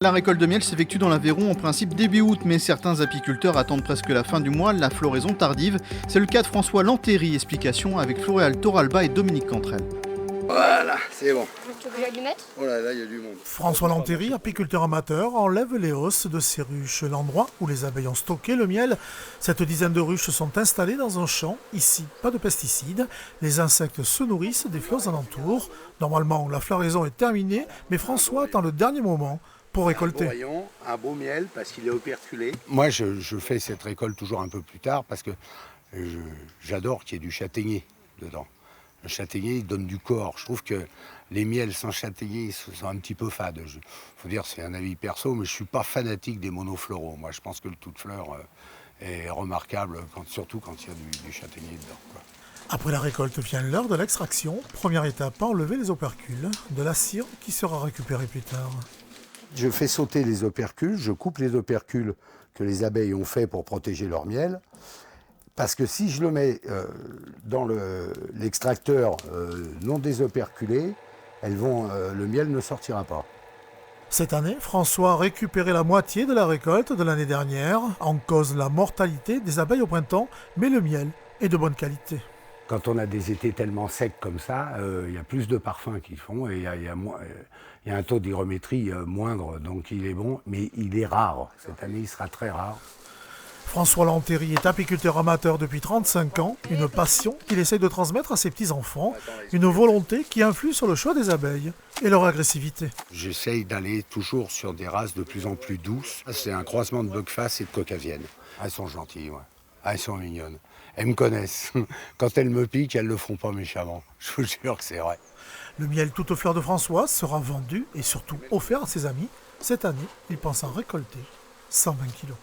La récolte de miel s'effectue dans l'Aveyron en principe début août, mais certains apiculteurs attendent presque la fin du mois, la floraison tardive. C'est le cas de François Lantéry, explication avec Floréal Toralba et Dominique Cantrel. Voilà, c'est bon. Tu veux lui mettre? Oh là là, il y a du monde. François Lantéry, apiculteur amateur, enlève les hausses de ses ruches. L'endroit où les abeilles ont stocké le miel, cette dizaine de ruches sont installées dans un champ. Ici, pas de pesticides. Les insectes se nourrissent des fleurs alentours. Normalement, la floraison est terminée, mais François attend le dernier moment pour récolter. Un beau rayon, un beau miel parce qu'il est operculé. Moi, je fais cette récolte toujours un peu plus tard parce que j'adore qu'il y ait du châtaignier dedans. Le châtaignier, il donne du corps. Je trouve que les miels sans châtaignier sont un petit peu fades. Il faut dire, c'est un avis perso, mais je ne suis pas fanatique des monofloraux. Moi, je pense que le tout-de-fleur est remarquable, surtout quand il y a du châtaignier dedans, quoi. Après la récolte vient l'heure de l'extraction. Première étape, enlever les opercules, de la cire qui sera récupérée plus tard. Je fais sauter les opercules, je coupe les opercules que les abeilles ont fait pour protéger leur miel. Parce que si je le mets dans l'extracteur non désoperculé, le miel ne sortira pas. Cette année, François a récupéré la moitié de la récolte de l'année dernière. En cause la mortalité des abeilles au printemps, mais le miel est de bonne qualité. Quand on a des étés tellement secs comme ça, il y a plus de parfums qui font et il y a un taux d'hygrométrie moindre, donc il est bon, mais il est rare. Cette année, il sera très rare. François Lantéry est apiculteur amateur depuis 35 ans, une passion qu'il essaye de transmettre à ses petits-enfants, une volonté qui influe sur le choix des abeilles et leur agressivité. J'essaye d'aller toujours sur des races de plus en plus douces. C'est un croisement de buckface et de cocavienne. Elles sont gentilles, ouais. Elles sont mignonnes. Elles me connaissent. Quand elles me piquent, elles ne le font pas méchamment. Je vous jure que c'est vrai. Le miel toute fleur de François sera vendu et surtout offert à ses amis. Cette année, il pense en récolter 120 kilos.